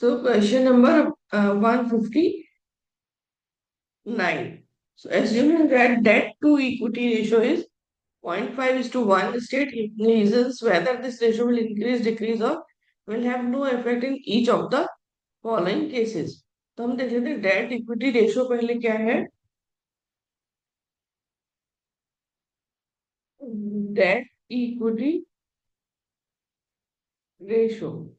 So question number 159. So assuming that debt to equity ratio is 0.5 is to 1, state reasons whether this ratio will increase, decrease or will have no effect in each of the following cases. तो हम देख लेते हैं date equity ratio पहले क्या है. Date equity ratio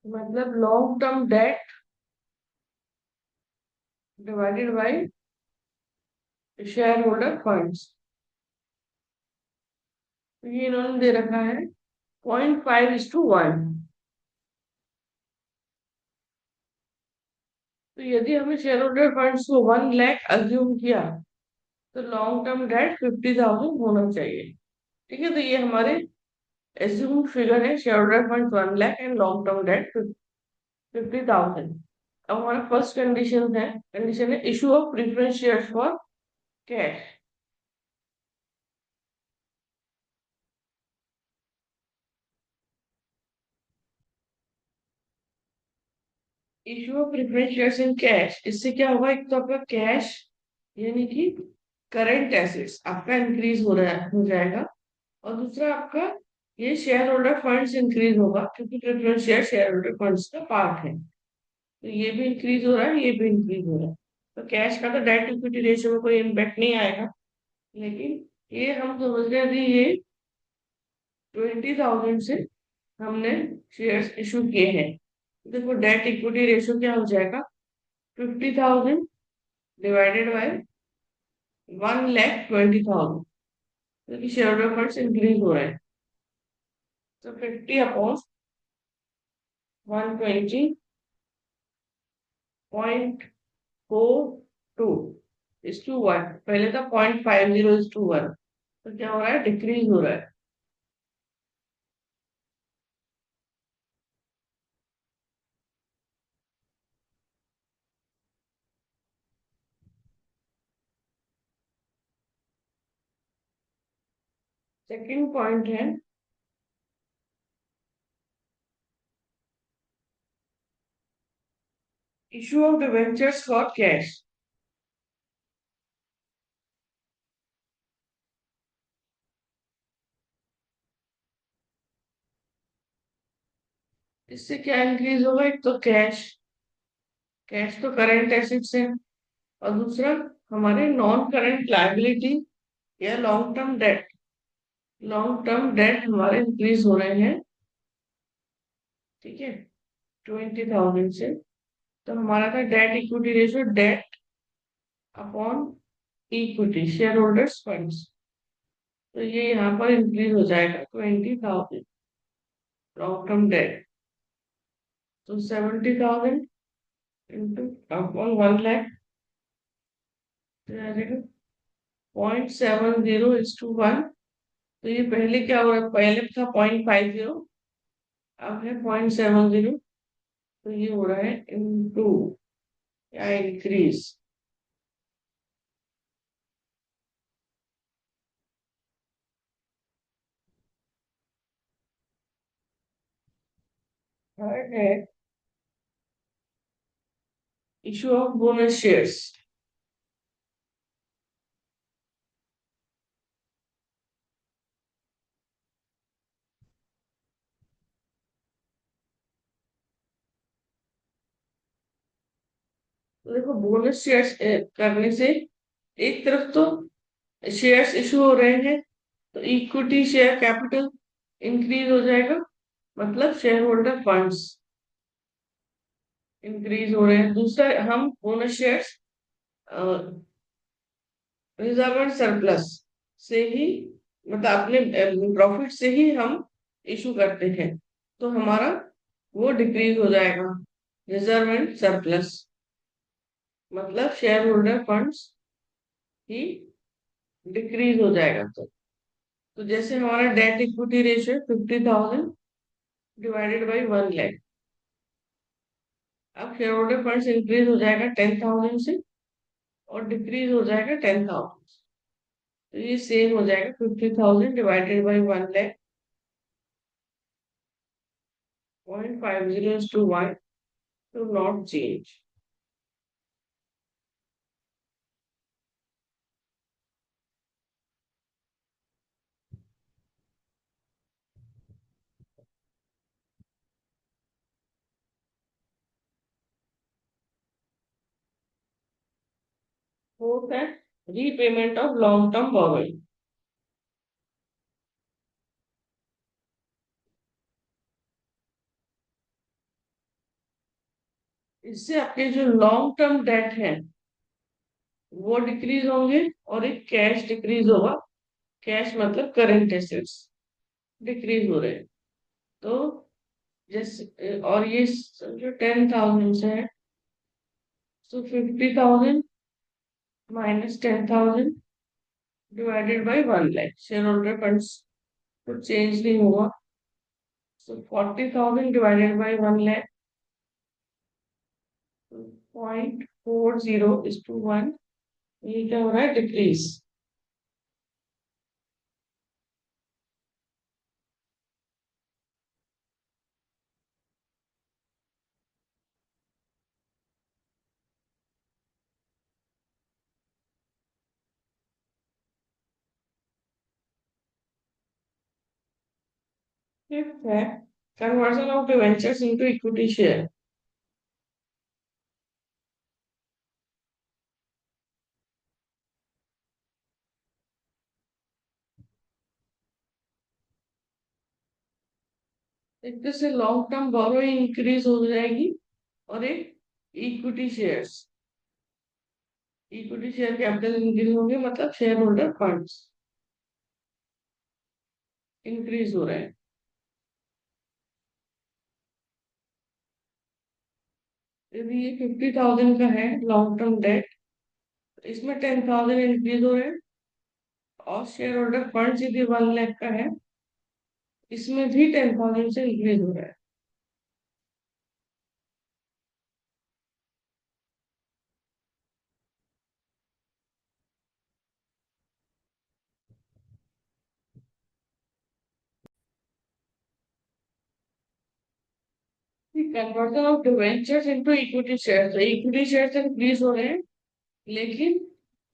मतलब long term debt divided by share holder funds. तो ये इन्होंने दे रखा है 0.5:1. तो यदि हमें शेयर होल्डर फंड्स को 1 लाख अज्यूम किया तो लॉन्ग टर्म डेट 50,000 होना चाहिए. ठीक है, तो ये हमारे एज्यूम फिगर है. Share holder fund 1 lakh and long term debt 50,000. अब हमारा फर्स्ट कंडीशन है issue of preference share for cash. Issue of preference shares in cash, इससे क्या होगा, एक तो आपका कैश यानी कि करंट एसेट्स आपका इंक्रीज हो जाएगा. और दूसरा आपका ये शेयर होल्डर फंड्स इंक्रीज होगा क्योंकि प्रेफरेंस शेयर होल्डर फंड्स का पार्ट है. तो ये भी इंक्रीज हो रहा है, ये भी इंक्रीज हो रहा है. तो कैश का तो डेट इक्विटी रेशियो में कोई इम्पैक्ट नहीं आएगा. लेकिन ये हम समझ रहे थे ये 20,000 से हमने शेयर्स इशू किए हैं. देखो डेट इक्विटी रेशियो क्या हो जाएगा, 50,000 डिवाइडेड बाय 1,20,000, क्योंकि शेयर होल्डर फंड्स इंक्रीज हो रहे हैं. तो 50/120.42:1. पहले था 0.50:1. तो क्या हो रहा है, डिक्रीज हो रहा है. सेकंड पॉइंट है issue of debentures for cash. इससे क्या इंक्रीज होगा, एक तो कैश, कैश तो करंट एसेट्स है. और दूसरा हमारे नॉन करंट लायबिलिटी या लॉन्ग टर्म डेट हमारे इंक्रीज हो रहे हैं. ठीक है, 20,000 से. तो हमारा था debt equity ratio, debt upon equity shareholders funds. तो ये यहाँ पर इंक्रीज हो जाएगा 20,000 लॉन्ग टर्म डेट. तो 70,000 इंटू अपॉन 1 लाख, तो आ जाएगा 0.70:1. तो ये पहले क्या हो रहा है, पहले था 0.50, अब है 0.70. तो ये हो रहा है इंटू या इंक्रीज. थर्ड है इशू ऑफ बोनस शेयर्स. तो देखो बोनस शेयर्स करने से एक तरफ तो शेयर्स इशू हो रहे हैं, तो इक्विटी शेयर कैपिटल इंक्रीज हो जाएगा, मतलब शेयर होल्डर फंड्स इंक्रीज हो रहे हैं. दूसरा हम bonus shares reserve and surplus से ही, मतलब अपने प्रॉफिट से ही हम इशू करते हैं. तो हमारा वो डिक्रीज हो जाएगा, रिजर्व एंड सरप्लस मतलब शेयर होल्डर फंड्स ही डिक्रीज हो जाएगा. तो जैसे हमारा date equity ratio 50,000 divided by 1 lakh. अब शेयर होल्डर फंड्स इंक्रीज हो जाएगा 10,000 से और डिक्रीज हो जाएगा 10,000। तो ये सेम हो जाएगा 50,000 divided by 1 lakh. 0.50 to not change। Fourth है repayment of long term borrowing. इससे आपके जो लॉन्ग टर्म डेट है वो डिक्रीज होंगे और एक कैश डिक्रीज होगा। कैश मतलब करेंट एसेट्स डिक्रीज हो रहे हैं। तो जैसे और ये जो 10,000 से है, तो 50,000 minus 10,000 divided by 1 lakh. Share holder funds कुछ चेंज नहीं हुआ। तो 40,000 डिवाइडेड बाई 1 लाख। 0.40:1। ये क्या हो रहा है? डिक्रीज। फिफ्थ है conversion of debentures into equity share. एक तो से लॉन्ग टर्म बोरोइंग इंक्रीज हो जाएगी और एक equity shares, equity share capital increase होंगे, मतलब शेयर होल्डर फंड्स इंक्रीज हो रहे हैं। यदि ये 50,000 का है लॉन्ग टर्म डेट, इसमें 10,000 इंक्रीज हो रहे हैं। और शेयर होल्डर फंड्स यदि 1 लाख का है, इसमें भी 10,000 से इंक्रीज हो रहा है। Conversion of debentures into equity share, equity share increase हो रहे हैं लेकिन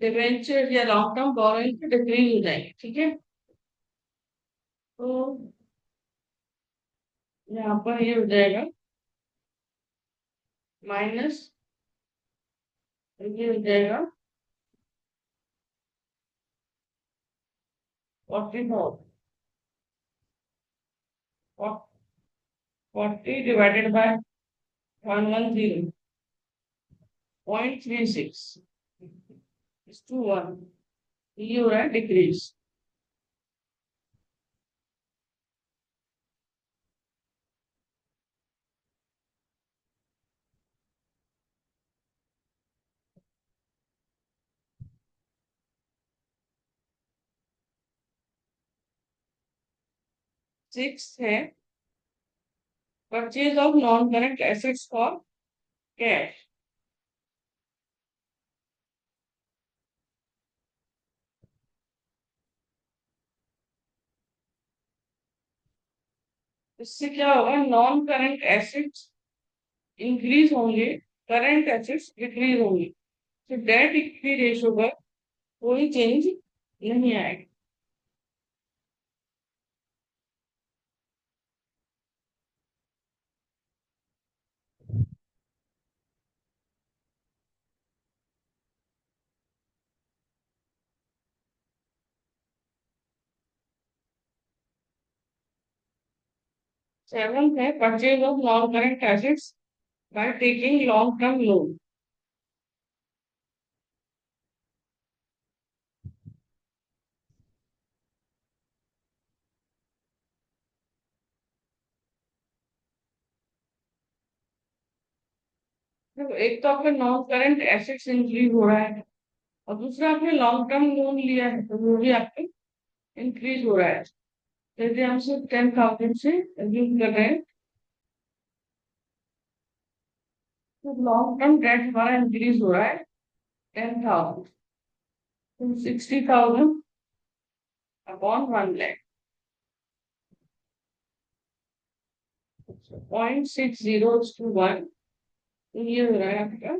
डिवेंचर या लॉन्ग टर्म बोरोइंग डिक्रीज हो जाएंगे। ठीक है, तो यहाँ पर ये हो जाएगा माइनस, ये हो जाएगा 44। 40 डिवाइडेड बाय 110.36 इज टू 1। ये हो रहा है डिक्रीज। 6 है purchase of non current assets for cash. इससे क्या होगा? नॉन करंट एसेट्स इंक्रीज होंगे, करंट एसेट्स डिक्रीज होंगे। तो डेट इक्विटी रेशियो पर कोई चेंज नहीं आएगा। 7 है purchase of non current assets by taking long term loan. देखो, एक तो आपका नॉन करंट एसेट्स इंक्रीज हो रहा है और दूसरा आपने लॉन्ग टर्म लोन लिया है तो वो भी आपके इंक्रीज हो रहा है। जैसे हम सिर्फ 10,000 से यूज कर रहे हैं तो लॉन्ग टर्म डेट हमारा इंक्रीज हो रहा है 10,000, तो 60,000 अपॉन 1 लाख, 0.60 to 1, तो ये हो रहा है आपका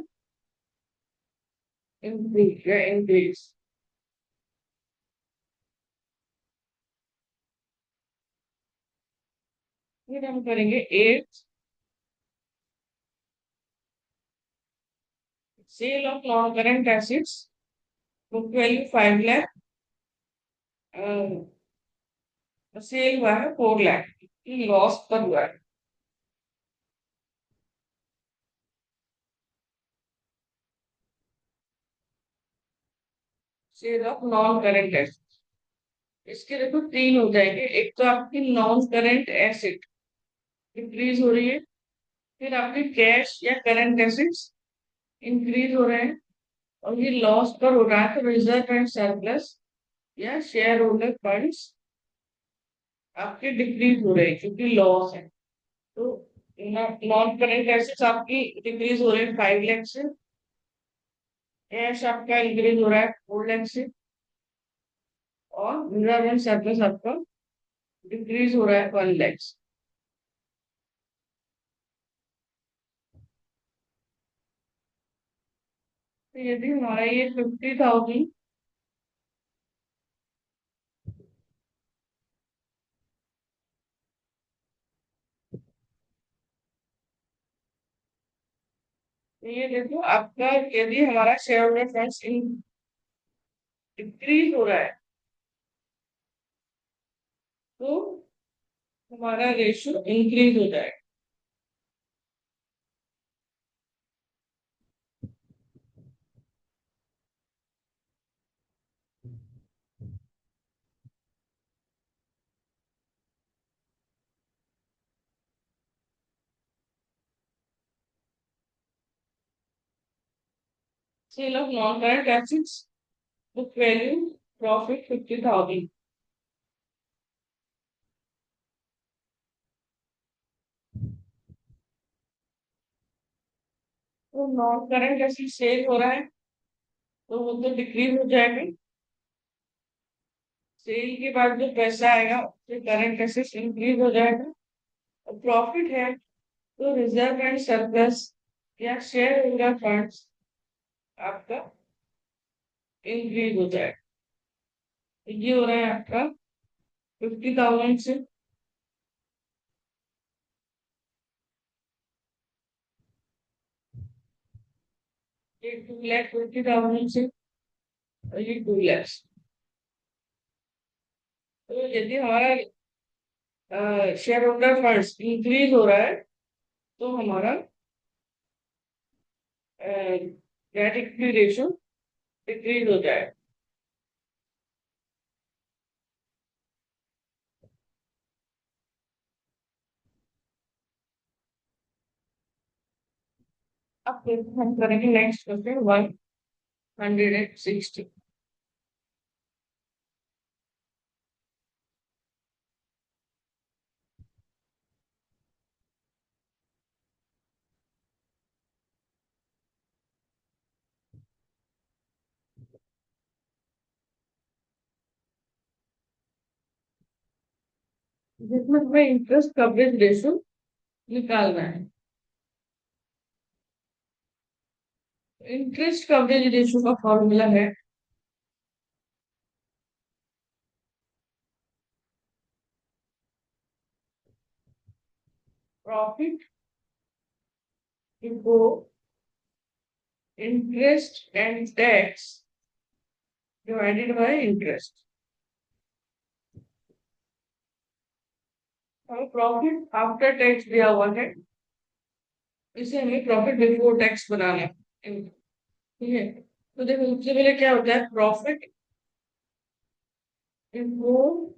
इंक्रीज। फिर हम करेंगे 8, sale of non current assets, book value 5 lakh, sale हुआ है 4 लाख, लॉस पर हुआ है। Sale of non current asset, इसके देखो तीन हो जाएंगे। एक तो आपकी नॉन करेंट एसिड इंक्रीज हो रही है, फिर आपके कैश या करंट एसिड्स इंक्रीज हो रहे हैं, और ये लॉस पर हो रहा है, तो रिजर्व एंड सरप्लस या शेयर होल्डर फंड्स आपके डिक्रीज हो रहे हैं क्योंकि लॉस है। तो नॉन करेंट एसेट्स आपकी डिक्रीज हो रहे हैं 5 लाख से, कैश आपका इंक्रीज हो रहा है 4 लाख से, और रिजर्व एंड सरप्लस आपका डिक्रीज हो रहा है 1 लाख से। तो यदि हमारा ये 50,000, तो ये देखो आपका, यदि हमारा शेयर होल्डर फंड्स इंक्रीज हो रहा है, तो हमारा रेशियो इंक्रीज हो जाएगा। Sale of non current assets, book value, profit 50,000। तो नॉन करंट एसेट सेल हो रहा है, तो वो तो डिक्रीज हो जाएगा। सेल के बाद जो पैसा आएगा उससे करंट एसेट्स इंक्रीज हो जाएगा, और प्रॉफिट है तो रिजर्व एंड सरप्लस या शेयर होल्डर फंड्स आपका इंक्रीज हो जाएगा। तो ये हो रहा है आपका 50,000 से, ये 2,50,000 से, और ये 2 लाख। तो यदि हमारा शेयर होल्डर फंड्स इंक्रीज हो रहा है, तो हमारा डेट इक्विटी रेशियो डिक्रीज हो जाएगा। अब फिर हम करेंगे नेक्स्ट क्वेश्चन 160। जिसमें हमें इंटरेस्ट कवरेज रेशियो निकालना है। इंटरेस्ट कवरेज रेशियो का फॉर्मूला है profit before interest and tax divided by interest. हमें प्रॉफिट आफ्टर टैक्स दिया हुआ है, इसे हमें प्रॉफिट बिफोर टैक्स बनाना है। ठीक है, तो देखो सबसे पहले क्या होता है, profit before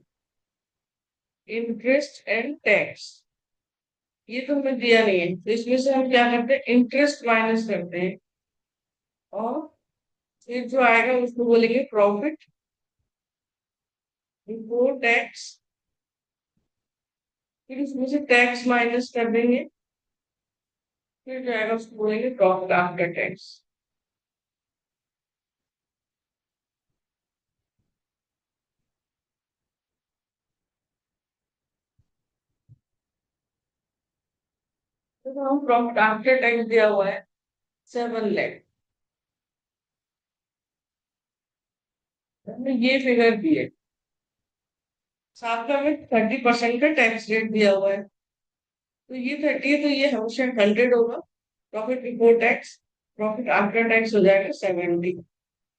interest and tax, ये तो हमें दिया नहीं है, तो इसमें से हम क्या करते हैं, इंटरेस्ट माइनस करते हैं, और फिर जो आएगा उसको बोलेंगे प्रॉफिट बिफोर टैक्स, फिर उसमें से टैक्स माइनस कर देंगे, फिर जाएगा उसको बोलेंगे प्रॉफिट आफ्टर टैक्स। तो हम प्रॉफिट आफ्टर टैक्स दिया हुआ है 7 लाख, हमने ये फिगर दी है, साथ में हमें 30% का टैक्स रेट दिया हुआ है। तो ये 30 है तो ये हमेशा 100 होगा profit before tax. Profit after tax हो जाएगा 70।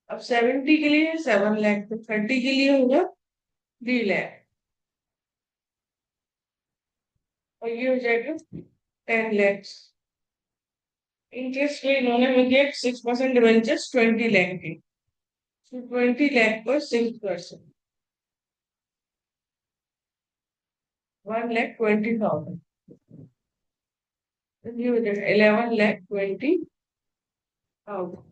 अब 70 के लिए 7 लाख, तो 30 के लिए होगा 3 लाख, और ये हो जाएगा 10 लाख। इंटरेस्ट में इन्होंने मुझे 6% डिवेंचर्स 20 लाख की, तो 20 लाख पर 6%, 1,20,000, तो ये हो जाएगा 11,20,000।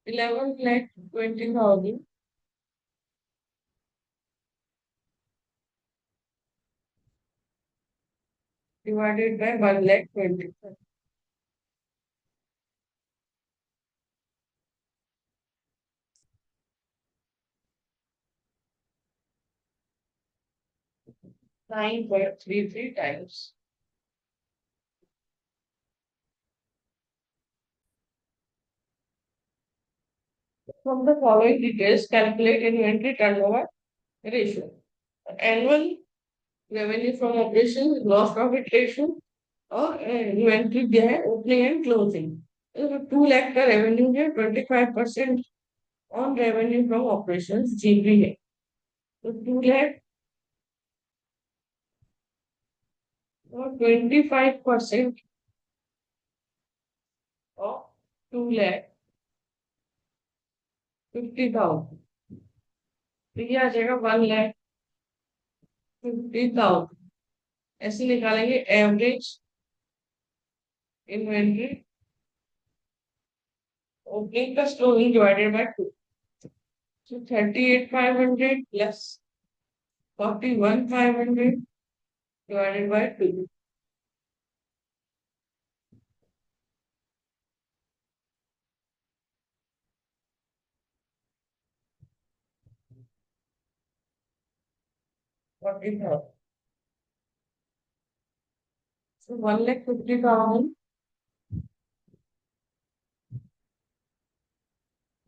11,20,000 divided by 1,20,000। Nine point three three times. From the following details, calculate inventory turnover ratio. Annual revenue from operations, gross profit ratio, और इन्वेंट्री दिया है ओपनिंग एंड क्लोजिंग। 2 लाख का रेवेन्यू है, 25% on revenue from operation GP है, तो 2 लाख और 25% of 2,50,000, तो ये आ जाएगा 1,50,000। ऐसे निकालेंगे एवरेज इन्वेंट्री ओपनिंग का closing divided by 2, so 38,500 plus 41,500 divided by 2, 40,000, so 1,50,000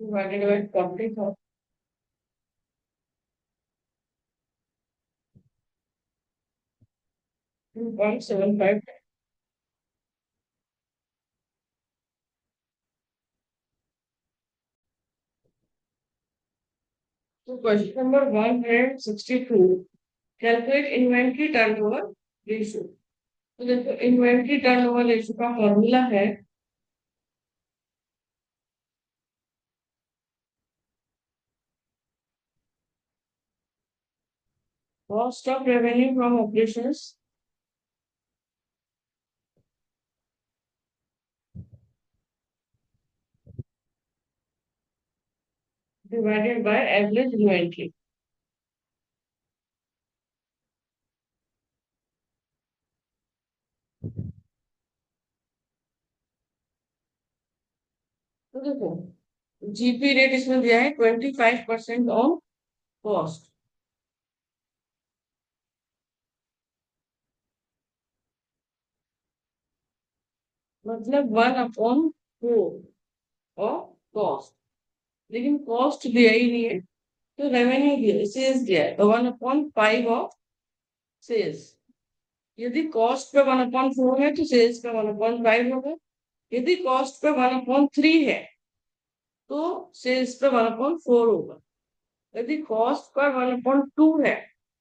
divided by 40,000, 2.75। So question number 162, calculate inventory turnover ratio। तो देखो इन्वेंट्री टर्नओवर रेशियो का फॉर्मूला है cost of revenue from operations divided by average inventory. तो देखो GP rate इसमें दिया है 25% on cost, मतलब 1/4 ऑफ कॉस्ट, लेकिन कॉस्ट दिया ही नहीं है, तो रेवेन्यू दिया सेल्स दिया है, तो 1/5 ऑफ सेल्स। यदि कॉस्ट पे 1/4 है तो सेल्स पे 1/5 होगा, यदि कॉस्ट पे 1/3 है तो सेल्स पे 1/4 होगा, यदि कॉस्ट पर 1/2 है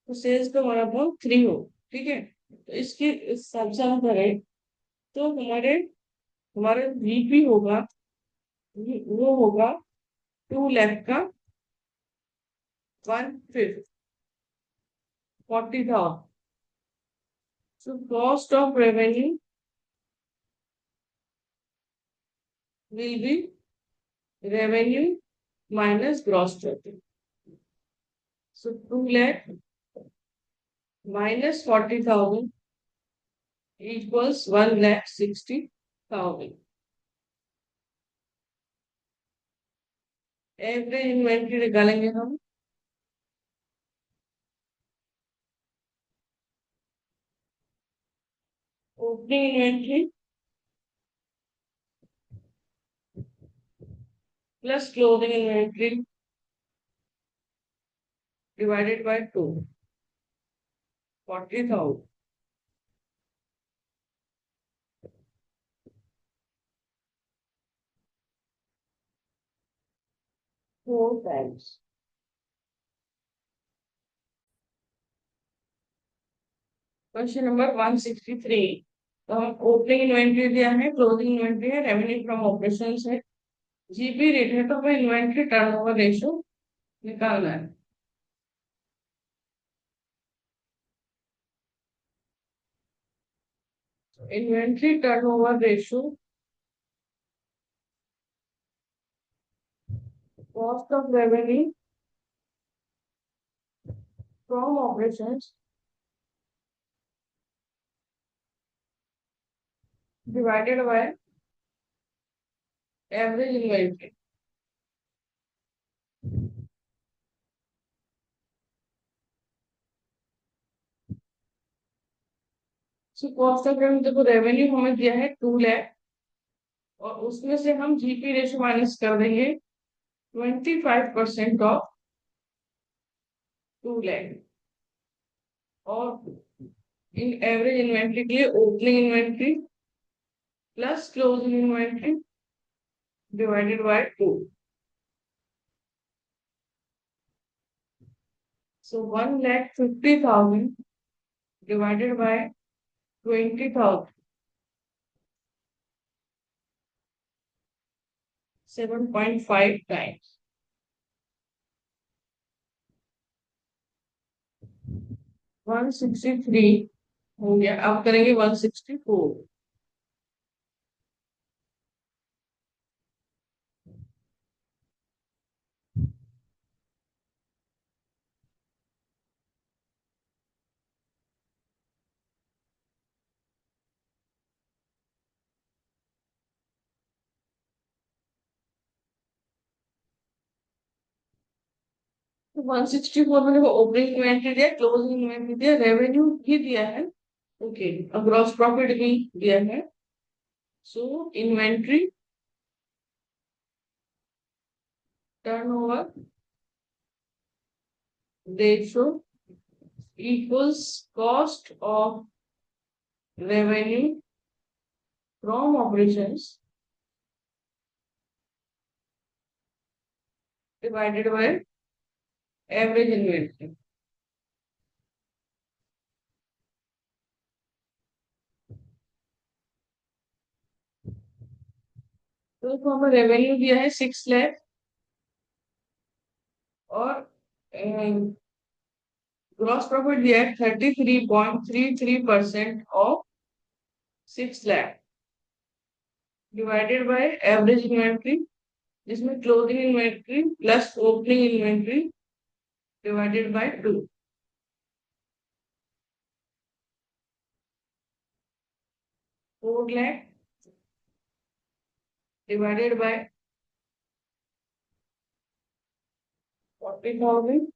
तो सेल्स पे 1/3 होगा। ठीक है, तो इसके इस हिसाब से हम करें तो हमारे हमारे वीपी होगा, वो होगा 2 लाख का 1/5, 40,000। So cost of revenue will be revenue minus gross profit. So 2 lakh minus 40,000 equals 1,60,000। Average inventory निकालेंगे हम। Opening inventory plus closing inventory divided by 2, 40,000। 4 times. Question number 163। तो हम ओपनिंग इन्वेंट्री दिया है, क्लोजिंग इन्वेंट्री है, रेवेन्यू फ्रॉम ऑपरेशंस है, GP rate है, तो हमें इन्वेंट्री टर्नओवर रेशियो निकालना है। Inventory turnover ratio cost of revenue from operations divided by average inventory. So cost of revenue, देखो रेवेन्यू हमें दिया है 2 लाख, और उसमें से हम जीपी रेशियो माइनस कर देंगे 25% ऑफ 2 लाख। और इन एवरेज इन्वेंट्री के लिए opening inventory plus closing inventory divided by 2। So 1,50,000 divided by 20,000, 7.5 times। 163 हो गया। अब करेंगे 164। 164 में देखो ओपनिंग इन्वेंट्री दिया, क्लोजिंग इन्वेंट्री दिया, रेवेन्यू भी दिया है, ओके, अब ग्रॉस प्रॉफिट भी दिया है। So inventory turnover ratio equals cost of revenue from operations divided by average inventory. तो देखो हमें रेवेन्यू दिया है 6 लाख, और ग्रॉस प्रॉफिट दिया है 33.33% of 6 lakh divided by average inventory, जिसमें closing inventory plus opening inventory divided by 2। 4 lakh divided by 40,000,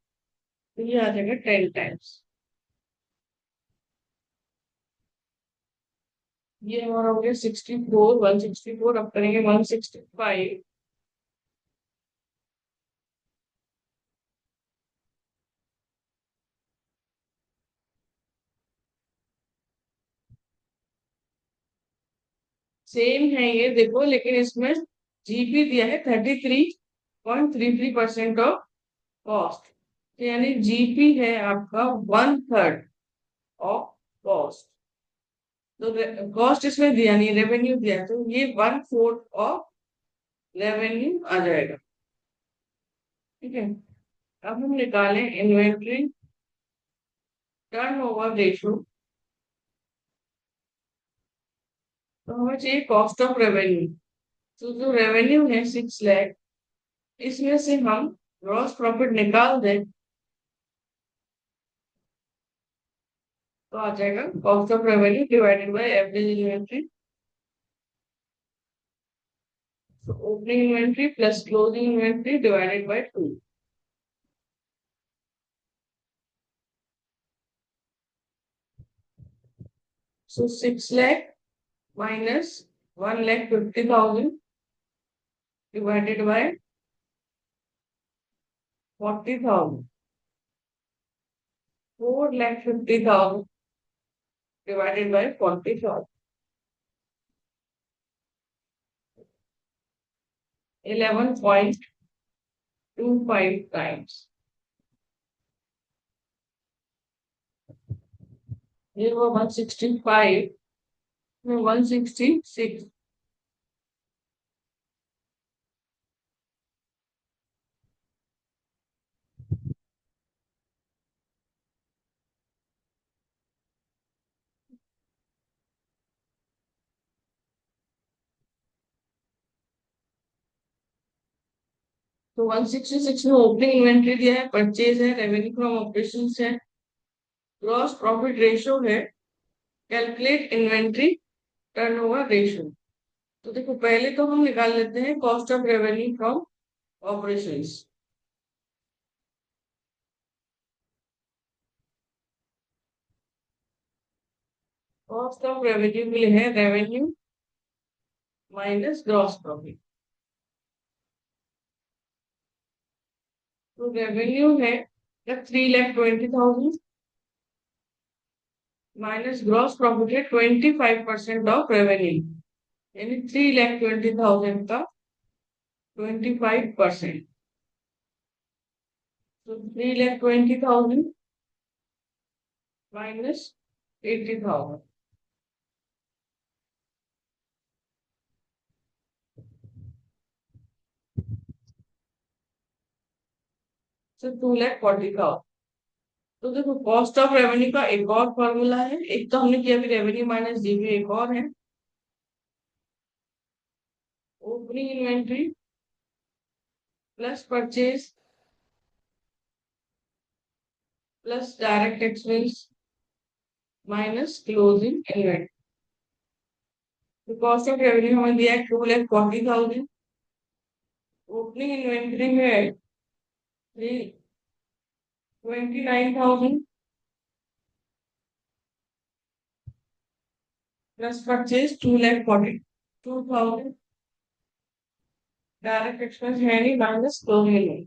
तो ये आ जाएगा 10 टाइम्स। ये हमारा हो गया 64, 164। अब करेंगे 165। सेम है ये देखो, लेकिन इसमें जीपी दिया है 33.33% ऑफ कॉस्ट, यानी जीपी है आपका 1/3 ऑफ कॉस्ट। तो कॉस्ट इसमें दिया नहीं, रेवेन्यू दिया, तो ये 1/4 ऑफ रेवेन्यू आ जाएगा। ठीक है, अब हम निकालें इन्वेंट्री टर्नओवर रेशियो। तो हमें चाहिए कॉस्ट ऑफ रेवेन्यू। तो जो रेवेन्यू है 6 लाख, इसमें से हम ग्रॉस प्रॉफिट निकाल दें तो आ जाएगा cost of revenue divided by average inventory. So opening inventory plus closing inventory divided by 2. So 6 lakh minus 1,50,000 divided by 40,000. 4,50,000 divided by 40,000. 11.25 times. ये वो 165 में 166. तो 166 में ओपनिंग इन्वेंट्री दिया है, परचेज है, रेवेन्यू फ्रॉम ऑपरेशन है, ग्रॉस प्रॉफिट रेशियो है, कैलकुलेट इन्वेंट्री टर्नओवर रेशियो। तो देखो पहले तो हम निकाल लेते हैं cost of revenue from operations. Cost of revenue के लिए है रेवेन्यू माइनस ग्रॉस प्रॉफिट। तो रेवेन्यू है 3,20,000 माइनस ग्रॉस प्रॉफिट है 25% ऑफ रेवेन्यू, यानी 3,20,000 का 25%। तो 3,20,000 माइनस 80,000, तो 2,40,000। तो देखो कॉस्ट ऑफ रेवेन्यू का एक और फॉर्मूला है, एक तो हमने किया भी रेवेन्यू माइनस जीबी, एक और है opening inventory plus purchase plus direct expense minus closing inventory. तो कॉस्ट ऑफ रेवेन्यू हमें दिया है 2,40,000, ओपनिंग इन्वेंट्री है 3,29,000 प्लस परचेज 2,42,000, डायरेक्ट एक्सपेंस है नहीं माइनस क्लोजिंग।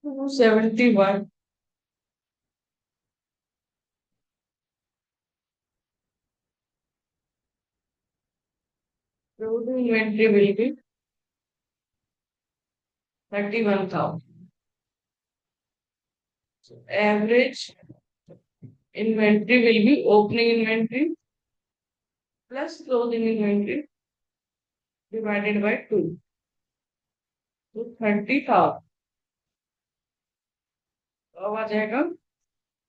तो 71, closing inventory will B 31,000। Average inventory will be opening inventory plus closing inventory divided by 2. तो 30,000। अब आ जाएगा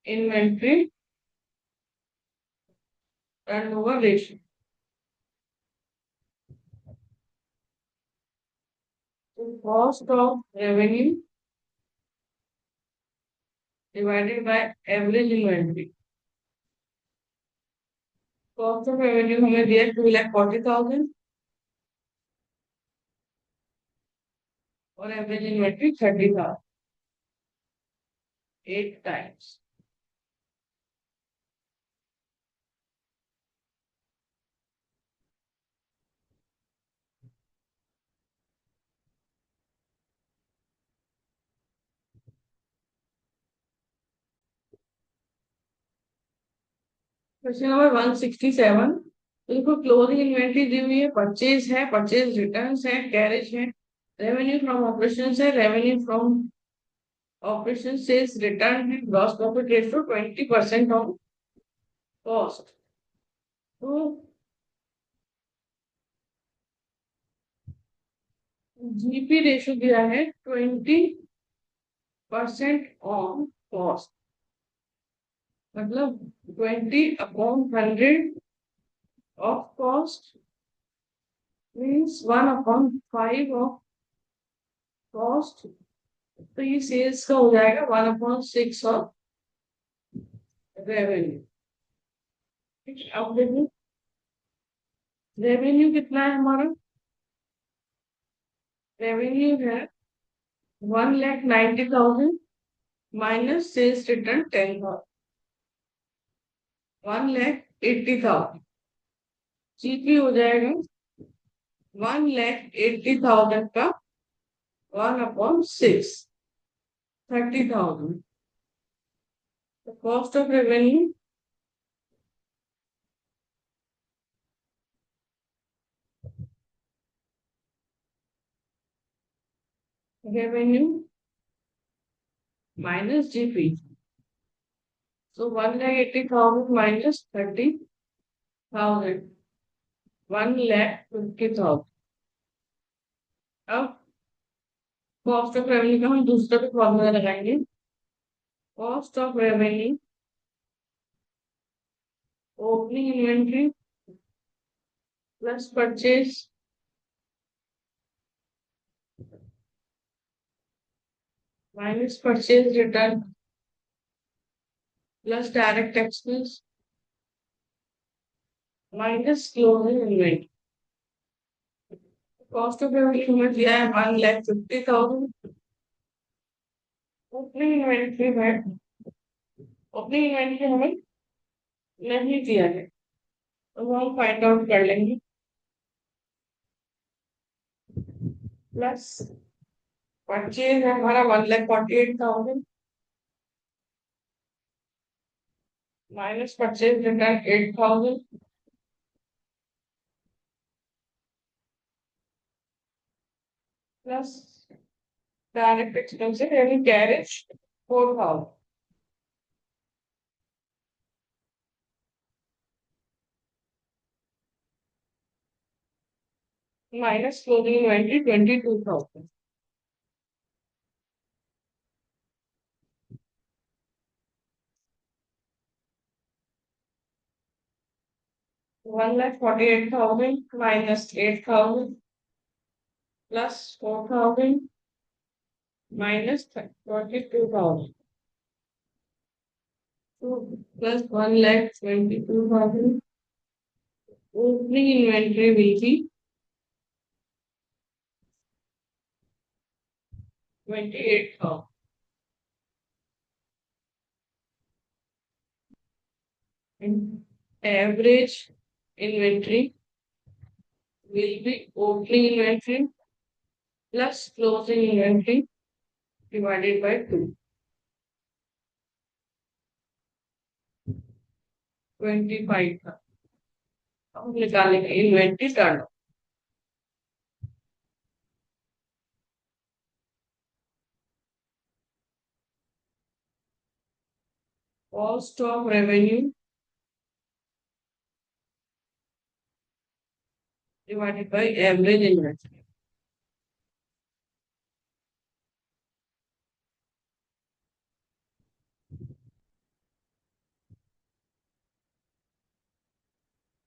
इन्वेंट्री टर्नओवर रेशियो। तो cost of revenue divided by average inventory. Cost of revenue हमें दिया 2,40,000 और average inventory 30,000, 8 times. Question number 167। देखो closing inventory दी हुई है, परचेज है, परचेज रिटर्न्स है, कैरेज है, रेवेन्यू फ्रॉम ऑपरेशंस है, revenue from operation sales return है, gross profit ratio 20% of cost. तो जीपी रेशियो दिया है 20% ऑन कॉस्ट, मतलब 20/100 of cost means 1/5 of cost, तो ये सेल्स का हो जाएगा 1/6 ऑफ रेवेन्यू। ठीक है, अब देखिए रेवेन्यू कितना है हमारा, रेवेन्यू है 1,90,000 माइनस सेल्स रिटर्न 10,000, 1,80,000। जीपी हो जाएगा 1,80,000 का 1/6, 30,000। Cost of revenue, revenue minus GP, so 1,80,000 minus 30,000, 1,50,000। अब कॉस्ट ऑफ रेवेन्यू का हम दूसरा भी फॉर्मूला लगाएंगे। Cost of revenue opening inventory plus purchase minus purchase return plus direct expense minus closing inventory. Cost of revenue हमें दिया है 1,50,000। Opening inventory में, ओपनिंग इन्वेंट्री हमें नहीं दिया है, तो वो हम फाइंड आउट कर लेंगे। प्लस परचेज है हमारा 1,48,000 minus purchase return 8,000 plus direct expenses यानी carriage 4,000 minus closing inventory 22,000। 1,48,000 minus 8,000 plus 4,000 minus 22,000 plus 1,22,000। Opening inventory will be 28,000 and average inventory will be opening inventory plus closing inventory divided by 2, 25 था। हम निकालेंगे inventory turn. Cost of revenue divided by average inventory.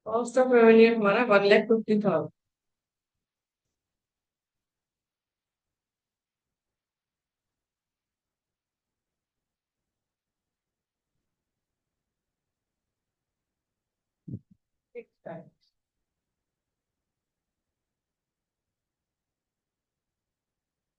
Cost of revenue हमारा 1,50,000। ठीक है।